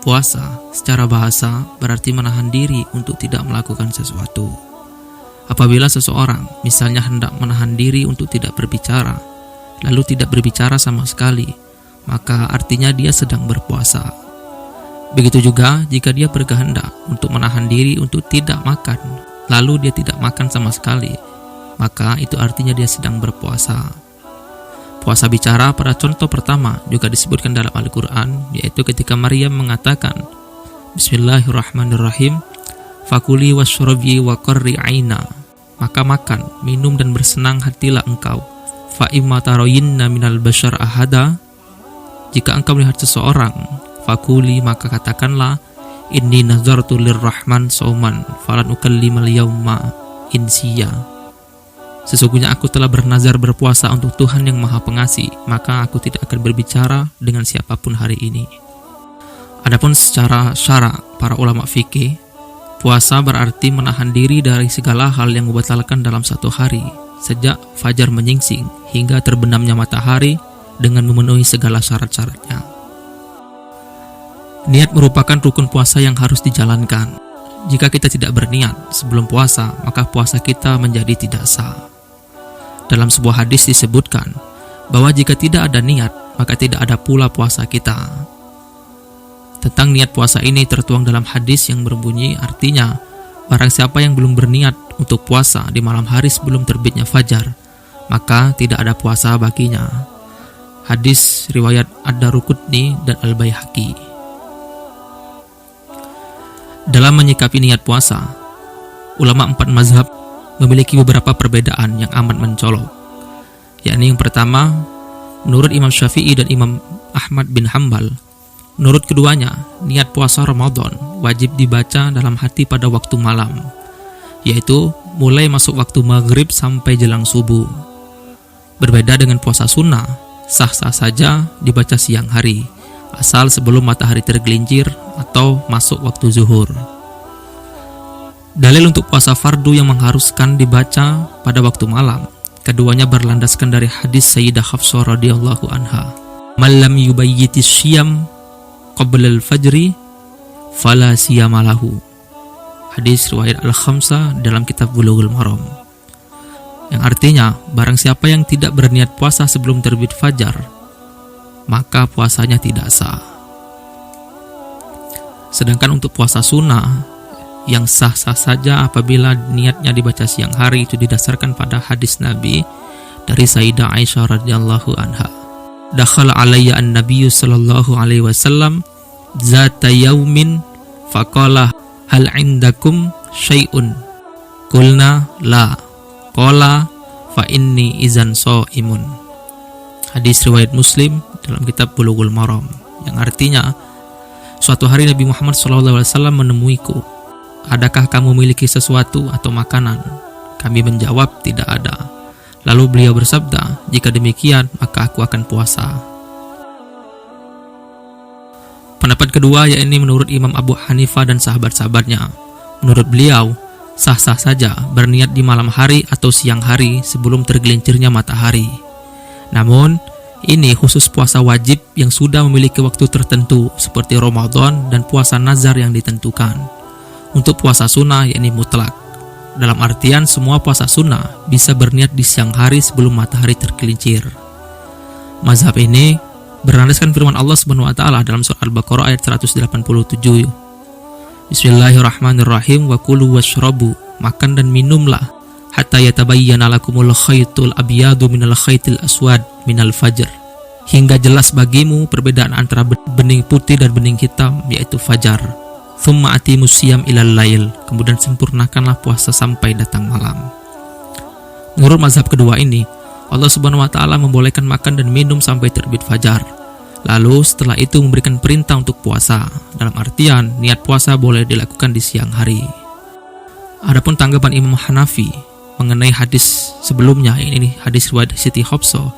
Puasa secara bahasa berarti menahan diri untuk tidak melakukan sesuatu. Apabila seseorang misalnya hendak menahan diri untuk tidak berbicara, lalu tidak berbicara sama sekali, maka artinya dia sedang berpuasa. Begitu juga jika dia berkehendak untuk menahan diri untuk tidak makan, lalu dia tidak makan sama sekali, maka itu artinya dia sedang berpuasa. Puasa bicara pada contoh pertama juga disebutkan dalam Al-Quran, yaitu ketika Maryam mengatakan, Bismillahirrahmanirrahim, Fakuli washrabi wa qarri aina. Maka makan, minum dan bersenang hatilah engkau. Fa imma taroyinna minal bashar ahada. Jika engkau melihat seseorang, fakuli maka katakanlah, Inni nazartu lirrahman sauman falan ukallimal yawma insiya. Sesungguhnya aku telah bernazar berpuasa untuk Tuhan yang Maha Pengasih, maka aku tidak akan berbicara dengan siapapun hari ini. Adapun secara syara para ulama fikih, puasa berarti menahan diri dari segala hal yang membatalkan dalam satu hari, sejak fajar menyingsing hingga terbenamnya matahari dengan memenuhi segala syarat-syaratnya. Niat merupakan rukun puasa yang harus dijalankan. Jika kita tidak berniat sebelum puasa, maka puasa kita menjadi tidak sah. Dalam sebuah hadis disebutkan bahwa jika tidak ada niat, maka tidak ada pula puasa kita. Tentang niat puasa ini tertuang dalam hadis yang berbunyi artinya, barang siapa yang belum berniat untuk puasa di malam hari sebelum terbitnya fajar, maka tidak ada puasa baginya. Hadis riwayat Ad-Daruqutni dan Al-Baihaqi. Dalam menyikapi niat puasa, ulama 4 mazhab memiliki beberapa perbedaan yang amat mencolok. Yakni yang pertama, menurut Imam Syafi'i dan Imam Ahmad bin Hanbal, menurut keduanya, niat puasa Ramadan wajib dibaca dalam hati pada waktu malam, yaitu mulai masuk waktu maghrib sampai jelang subuh. Berbeda dengan puasa sunnah, sah-sah saja dibaca siang hari, asal sebelum matahari tergelincir atau masuk waktu zuhur. Dalil untuk puasa fardu yang mengharuskan dibaca pada waktu malam, keduanya berlandaskan dari hadis Sayyidah Hafsah radhiyallahu anha, "Man lam yubayyitis syiyam qabla al-fajri fala siyama lahu." Hadis riwayat Al-Khamsah dalam kitab Bulughul Maram. Yang artinya, barang siapa yang tidak berniat puasa sebelum terbit fajar, maka puasanya tidak sah. Sedangkan untuk puasa sunnah, yang sah-sah saja apabila niatnya dibaca siang hari, itu didasarkan pada hadis Nabi dari Sayyidah Aisyah radhiyallahu anha. Dakhala alayya an-nabiyyu sallallahu alaihi wasallam zata yaumin faqala hal indakum syai'un. Qulna la. Qala fa inni izan shaimun. Hadis riwayat Muslim dalam kitab Bulughul Maram, yang artinya, suatu hari Nabi Muhammad SAW menemuiku, adakah kamu memiliki sesuatu atau makanan? Kami menjawab, tidak ada. Lalu beliau bersabda, jika demikian maka aku akan puasa. Pendapat kedua yakni menurut Imam Abu Hanifah dan sahabat-sahabatnya. Menurut beliau, sah-sah saja berniat di malam hari atau siang hari sebelum tergelincirnya matahari. Namun, ini khusus puasa wajib yang sudah memiliki waktu tertentu seperti Ramadan dan puasa nazar yang ditentukan. Untuk puasa sunnah yakni mutlak, dalam artian semua puasa sunnah bisa berniat di siang hari sebelum matahari tergelincir. Mazhab ini berlandaskan firman Allah Subhanahu wa taala dalam surah Al-Baqarah ayat 187. Bismillahirrahmanirrahim, wa kulu washrabu, makan dan minumlah, hatta yatabayyana lakumul khaytul abyadu minal khaytil aswad minal fajr, hingga jelas bagimu perbedaan antara bening putih dan bening hitam, yaitu fajar. Thumma atimus siyam ilal lail, kemudian sempurnakanlah puasa sampai datang malam. Menurut mazhab kedua ini, Allah Subhanahu wa taala membolehkan makan dan minum sampai terbit fajar. Lalu setelah itu memberikan perintah untuk puasa, dalam artian niat puasa boleh dilakukan di siang hari. Adapun tanggapan Imam Hanafi mengenai hadis sebelumnya, ini hadis riwayat Siti Hafsah,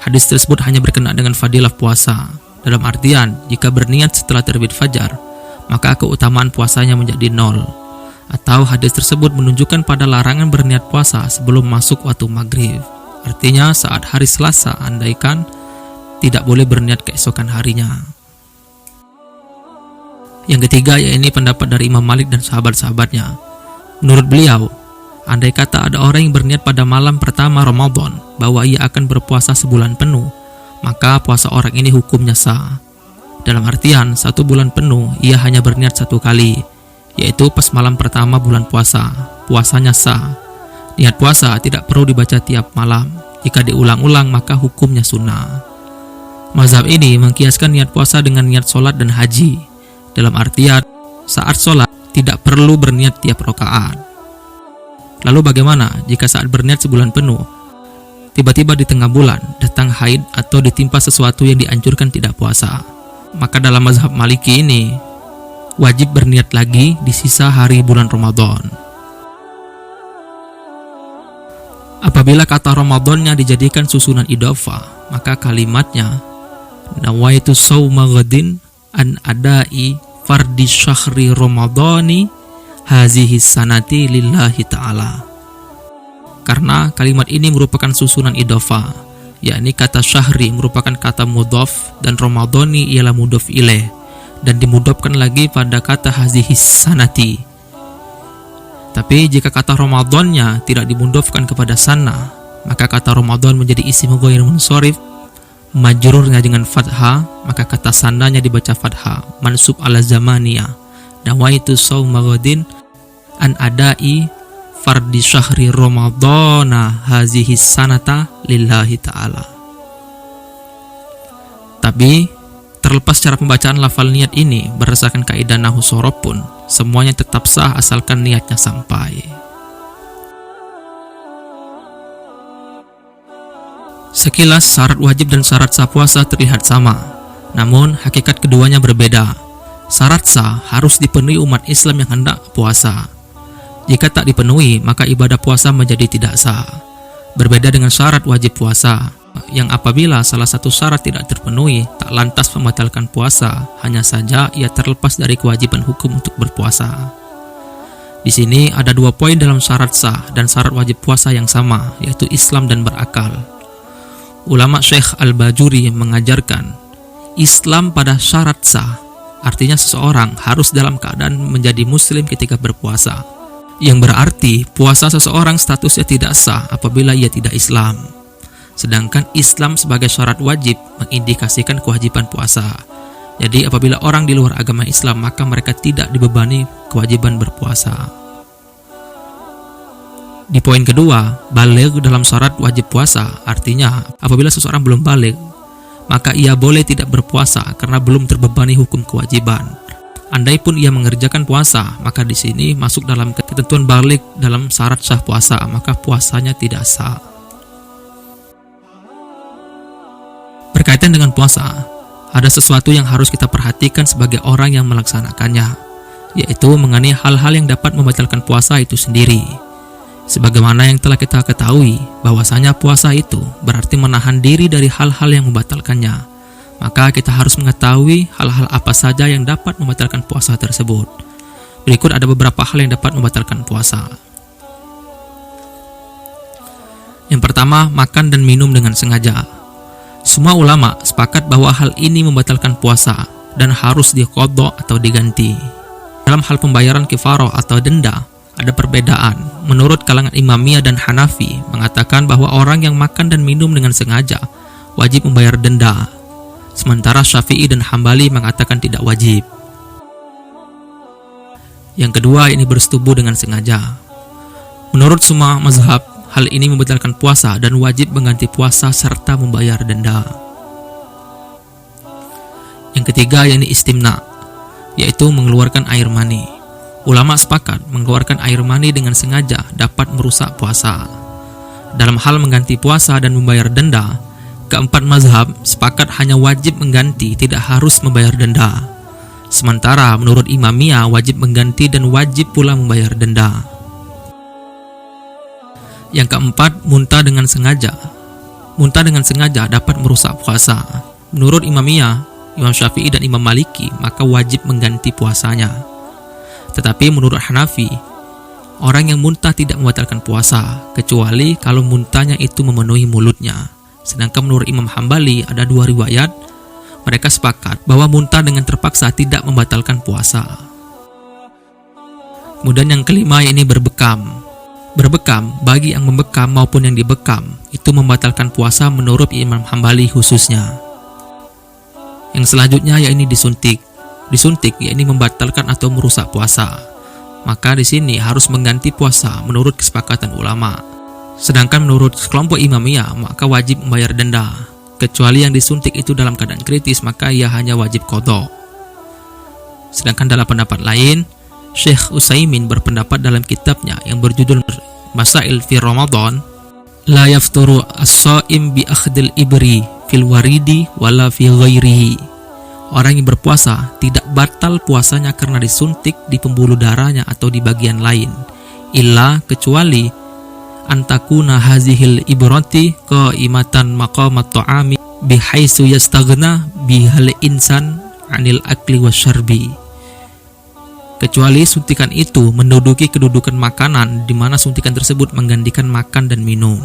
hadis tersebut hanya berkenaan dengan fadilah puasa, dalam artian jika berniat setelah terbit fajar, maka keutamaan puasanya menjadi 0. Atau hadis tersebut menunjukkan pada larangan berniat puasa sebelum masuk waktu maghrib. Artinya saat hari Selasa, andaikan tidak boleh berniat keesokan harinya. Yang ketiga, yaitu pendapat dari Imam Malik dan sahabat-sahabatnya. Menurut beliau, andai kata ada orang yang berniat pada malam pertama Ramadan bahwa ia akan berpuasa sebulan penuh, maka puasa orang ini hukumnya sah. Dalam artian, 1 bulan penuh ia hanya berniat 1 kali, yaitu pas malam pertama bulan puasa. Puasanya sah. Niat puasa tidak perlu dibaca tiap malam. Jika diulang-ulang maka hukumnya sunnah. Mazhab ini mengkiaskan niat puasa dengan niat sholat dan haji. Dalam artian, saat sholat tidak perlu berniat tiap rakaat. Lalu bagaimana jika saat berniat sebulan penuh, tiba-tiba di tengah bulan datang haid atau ditimpa sesuatu yang dianjurkan tidak puasa? Maka dalam mazhab Maliki ini, wajib berniat lagi di sisa hari bulan Ramadan. Apabila kata Ramadannya dijadikan susunan idhofah, maka kalimatnya nawaitu shauma ghadin an adai fardi syahri Ramadhani hazihi sanati lillahi ta'ala. Karena kalimat ini merupakan susunan idhofah, yakni kata syahri merupakan kata mudhaf dan Ramadhani ialah mudhaf ilaih dan dimudhafkan lagi pada kata hazihi sanati. Tapi jika kata Ramadannya tidak dimudhafkan kepada sana, maka kata Ramadan menjadi isim ghair munsharif, majrurnya dengan fathah, maka kata sananya dibaca fathah, mansub ala zamaniyah. Nawaitu shauma ghadin an adai fardi syahri Ramadhana hazihi sanata lillahi ta'ala. Tapi terlepas cara pembacaan lafal niat ini berdasarkan kaidah nahwu shorof pun semuanya tetap sah asalkan niatnya sampai. Sekilas syarat wajib dan syarat sah puasa terlihat sama, namun hakikat keduanya berbeda. Syarat sah harus dipenuhi umat Islam yang hendak puasa. Jika tak dipenuhi, maka ibadah puasa menjadi tidak sah. Berbeda dengan syarat wajib puasa, yang apabila salah satu syarat tidak terpenuhi, tak lantas membatalkan puasa, hanya saja ia terlepas dari kewajiban hukum untuk berpuasa. Di sini ada 2 poin dalam syarat sah dan syarat wajib puasa yang sama, yaitu Islam dan berakal. Ulama Syekh Al-Bajuri mengajarkan, Islam pada syarat sah, artinya seseorang harus dalam keadaan menjadi muslim ketika berpuasa, yang berarti puasa seseorang statusnya tidak sah apabila ia tidak Islam. Sedangkan Islam sebagai syarat wajib mengindikasikan kewajiban puasa. Jadi apabila orang di luar agama Islam, maka mereka tidak dibebani kewajiban berpuasa. Di poin kedua, baligh dalam syarat wajib puasa, artinya apabila seseorang belum baligh, maka ia boleh tidak berpuasa karena belum terbebani hukum kewajiban. Andai pun ia mengerjakan puasa, maka di sini masuk dalam ketentuan baligh dalam syarat sah puasa, maka puasanya tidak sah. Berkaitan dengan puasa, ada sesuatu yang harus kita perhatikan sebagai orang yang melaksanakannya, yaitu mengenai hal-hal yang dapat membatalkan puasa itu sendiri. Sebagaimana yang telah kita ketahui, bahwasanya puasa itu berarti menahan diri dari hal-hal yang membatalkannya. Maka kita harus mengetahui hal-hal apa saja yang dapat membatalkan puasa tersebut. Berikut ada beberapa hal yang dapat membatalkan puasa. Yang pertama, makan dan minum dengan sengaja. Semua ulama sepakat bahwa hal ini membatalkan puasa dan harus diqadha atau diganti. Dalam hal pembayaran kifarah atau denda, ada perbedaan. Menurut kalangan Imamiyah dan Hanafi mengatakan bahwa orang yang makan dan minum dengan sengaja wajib membayar denda. Sementara Syafi'i dan Hambali mengatakan tidak wajib. Yang kedua, ini bersetubuh dengan sengaja. Menurut semua mazhab, hal ini membatalkan puasa dan wajib mengganti puasa serta membayar denda. Yang ketiga, yakni istimna, yaitu mengeluarkan air mani. Ulama sepakat mengeluarkan air mani dengan sengaja dapat merusak puasa. Dalam hal mengganti puasa dan membayar denda, keempat mazhab sepakat hanya wajib mengganti, tidak harus membayar denda. Sementara menurut Imamiyah wajib mengganti dan wajib pula membayar denda. Yang keempat, muntah dengan sengaja. Muntah dengan sengaja dapat merusak puasa. Menurut Imamiyah, Imam Syafi'i dan Imam Maliki, maka wajib mengganti puasanya. Tetapi menurut Hanafi, orang yang muntah tidak membatalkan puasa, kecuali kalau muntahnya itu memenuhi mulutnya. Sedangkan menurut Imam Hambali ada 2 riwayat, Mereka sepakat bahwa muntah dengan terpaksa tidak membatalkan puasa. Kemudian yang kelima, yakni berbekam. Berbekam bagi yang membekam maupun yang dibekam itu membatalkan puasa menurut Imam Hambali khususnya. Yang selanjutnya yakni disuntik. Disuntik yakni membatalkan atau merusak puasa. Maka di sini harus mengganti puasa menurut kesepakatan ulama. Sedangkan menurut kelompok Imamiyah maka wajib membayar denda. Kecuali yang disuntik itu dalam keadaan kritis, maka ia hanya wajib qadha. Sedangkan dalam pendapat lain, Syekh Utsaimin berpendapat dalam kitabnya yang berjudul Masail fi Ramadan, la yafturu as-shaim bi akhdil ibri fil waridi wala fi ghairihi. Orang yang berpuasa tidak batal puasanya karena disuntik di pembuluh darahnya atau di bagian lain, illa kecuali antakuna hazihil ibrati qaimatan maqamat ta'ami bihaitsu yastaghna bihal insan 'anil akli wasyarbi. Kecuali suntikan itu menduduki kedudukan makanan di mana suntikan tersebut menggantikan makan dan minum.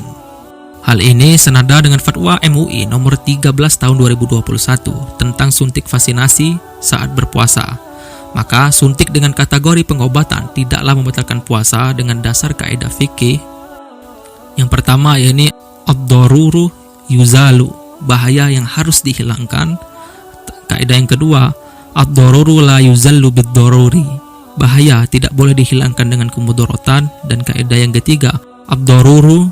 Hal ini senada dengan fatwa MUI nomor 13 tahun 2021 tentang suntik vaksinasi saat berpuasa. Maka suntik dengan kategori pengobatan tidaklah membatalkan puasa dengan dasar kaidah fikih. Yang pertama yakni ad-daruru yuzalu, bahaya yang harus dihilangkan. Kaidah yang kedua, ad-daruru la yuzallu bid-daruri, bahaya tidak boleh dihilangkan dengan kemudaratan. Dan kaidah yang ketiga, ad-daruru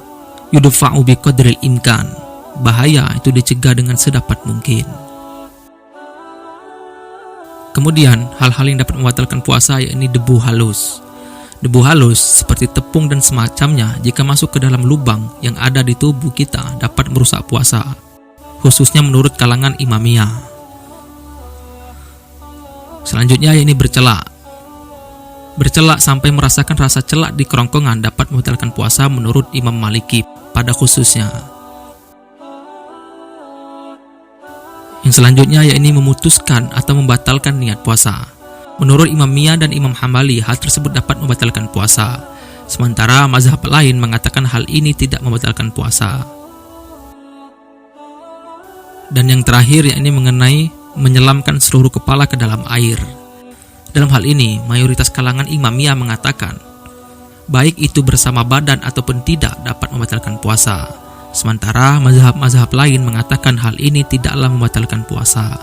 yudfa'u biqadril imkan, bahaya itu dicegah dengan sedapat mungkin. Kemudian hal-hal yang dapat membatalkan puasa yakni debu halus. Debu halus seperti tepung dan semacamnya jika masuk ke dalam lubang yang ada di tubuh kita dapat merusak puasa, khususnya menurut kalangan Imamiyah. Selanjutnya yakni bercelak. Bercelak sampai merasakan rasa celak di kerongkongan dapat membatalkan puasa menurut Imam Maliki pada khususnya. Yang selanjutnya yakni memutuskan atau membatalkan niat puasa. Menurut Imam Miyah dan Imam Hambali, hal tersebut dapat membatalkan puasa. Sementara mazhab lain mengatakan hal ini tidak membatalkan puasa. Dan yang terakhir yakni mengenai menyelamkan seluruh kepala ke dalam air. Dalam hal ini, mayoritas kalangan Imamiyah mengatakan baik itu bersama badan ataupun tidak dapat membatalkan puasa. Sementara mazhab-mazhab lain mengatakan hal ini tidaklah membatalkan puasa.